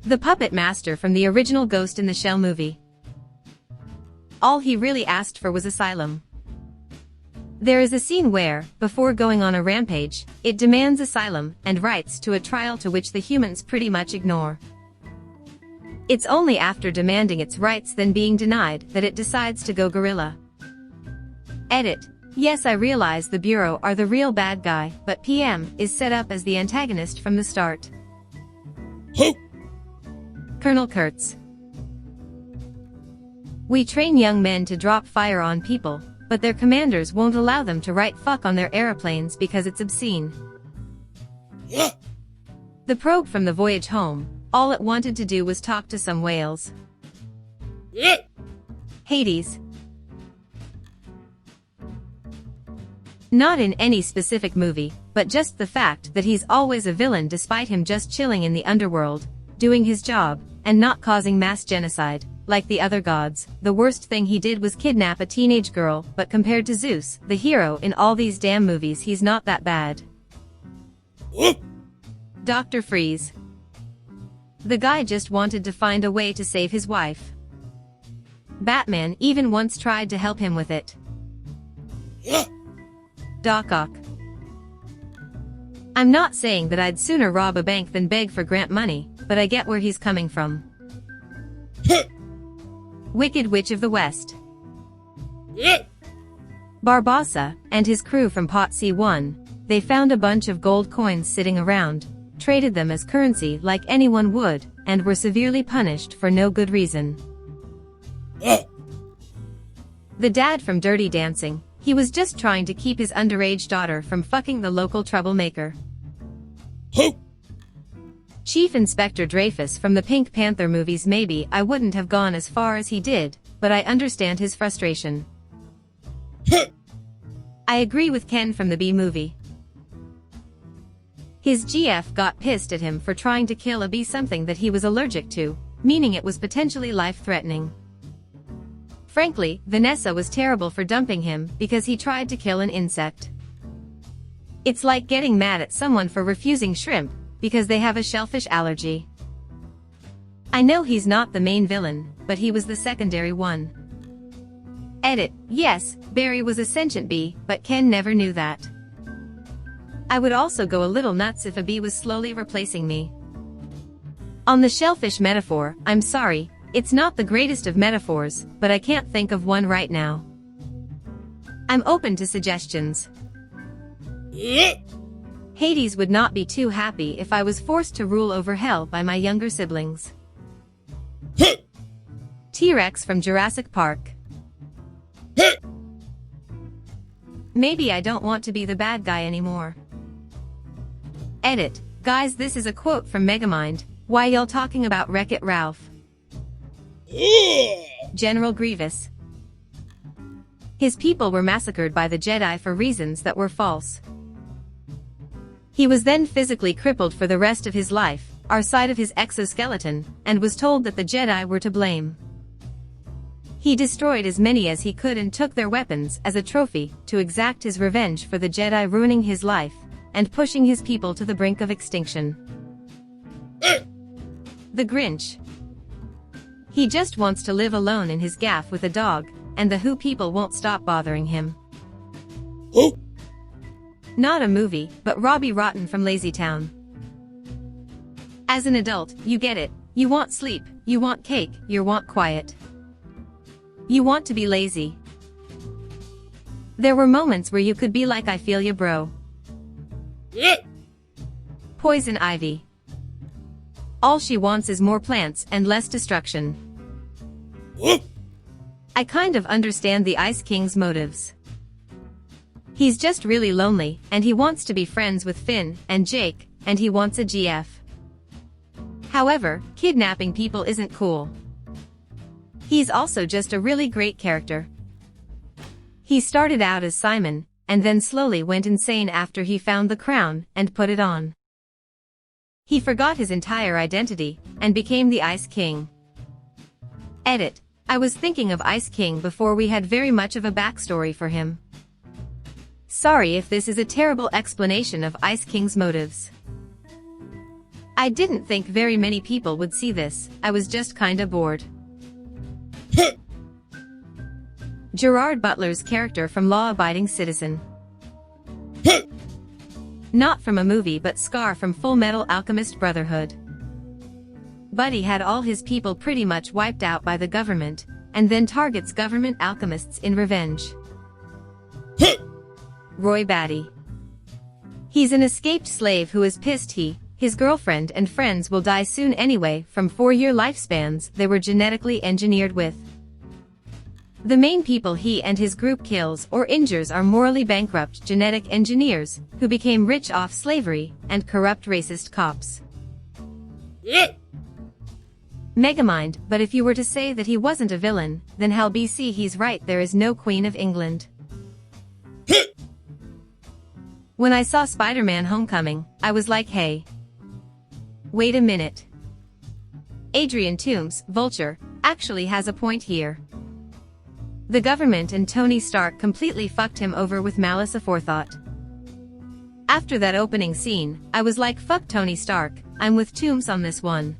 The puppet master from the original Ghost in the Shell movie. All he really asked for was asylum. There is a scene where, before going on a rampage, it demands asylum and rights to a trial to which the humans pretty much ignore. It's only after demanding its rights then being denied that it decides to go guerrilla. Edit. Yes, I realize the Bureau are the real bad guy, but PM is set up as the antagonist from the start. Colonel Kurtz. We train young men to drop fire on people, but their commanders won't allow them to write fuck on their aeroplanes because it's obscene. The probe from the voyage home, all it wanted to do was talk to some whales. Hades. Not in any specific movie, but just the fact that he's always a villain despite him just chilling in the underworld, doing his job, and not causing mass genocide, like the other gods. The worst thing he did was kidnap a teenage girl, but compared to Zeus, the hero in all these damn movies, he's not that bad. Dr. Freeze. The guy just wanted to find a way to save his wife. Batman even once tried to help him with it. Doc Ock. I'm not saying that I'd sooner rob a bank than beg for grant money, but I get where he's coming from. Wicked Witch of the West. Barbossa and his crew from Pot C1, they found a bunch of gold coins sitting around, traded them as currency like anyone would, and were severely punished for no good reason. The dad from Dirty Dancing, he was just trying to keep his underage daughter from fucking the local troublemaker. Chief Inspector Dreyfus from the Pink Panther movies. Maybe I wouldn't have gone as far as he did, but I understand his frustration. I agree with Ken from the Bee movie. His GF got pissed at him for trying to kill a bee, something that he was allergic to, meaning it was potentially life-threatening. Frankly, Vanessa was terrible for dumping him because he tried to kill an insect. It's like getting mad at someone for refusing shrimp because they have a shellfish allergy. I know he's not the main villain, but he was the secondary one. Edit. Yes, Barry was a sentient bee, but Ken never knew that. I would also go a little nuts if a bee was slowly replacing me. On the shellfish metaphor, I'm sorry, it's not the greatest of metaphors, but I can't think of one right now. I'm open to suggestions. Hades would not be too happy if I was forced to rule over hell by my younger siblings. T-Rex from Jurassic Park. Maybe I don't want to be the bad guy anymore. Edit. Guys, this is a quote from Megamind. Why y'all talking about Wreck-It Ralph? General Grievous. His people were massacred by the Jedi for reasons that were false. He was then physically crippled for the rest of his life, our side of his exoskeleton, and was told that the Jedi were to blame. He destroyed as many as he could and took their weapons as a trophy to exact his revenge for the Jedi ruining his life and pushing his people to the brink of extinction. The Grinch. He just wants to live alone in his gaff with a dog, and the Who people won't stop bothering him. Not a movie, but Robbie Rotten from Lazy Town. As an adult, you get it. You want sleep, you want cake, you want quiet. You want to be lazy. There were moments where you could be like, I feel ya bro. Poison Ivy. All she wants is more plants and less destruction. I kind of understand the Ice King's motives. He's just really lonely, and he wants to be friends with Finn and Jake, and he wants a GF. However, kidnapping people isn't cool. He's also just a really great character. He started out as Simon, and then slowly went insane after he found the crown and put it on. He forgot his entire identity, and became the Ice King. Edit. I was thinking of Ice King before we had very much of a backstory for him. Sorry if this is a terrible explanation of Ice King's motives. I didn't think very many people would see this, I was just kinda bored. Gerard Butler's character from Law-Abiding Citizen. Not from a movie but Scar from Full Metal Alchemist Brotherhood. Buddy had all his people pretty much wiped out by the government, and then targets government alchemists in revenge. Roy Batty. He's an escaped slave who is pissed his girlfriend and friends will die soon anyway from 4-year lifespans they were genetically engineered with. The main people he and his group kills or injures are morally bankrupt genetic engineers, who became rich off slavery, and corrupt racist cops. Megamind, but if you were to say that he wasn't a villain, then hell BC he's right, there is no Queen of England. When I saw Spider-Man Homecoming, I was like, hey. Wait a minute. Adrian Toomes, Vulture, actually has a point here. The government and Tony Stark completely fucked him over with malice aforethought. After that opening scene, I was like, fuck Tony Stark, I'm with Toomes on this one.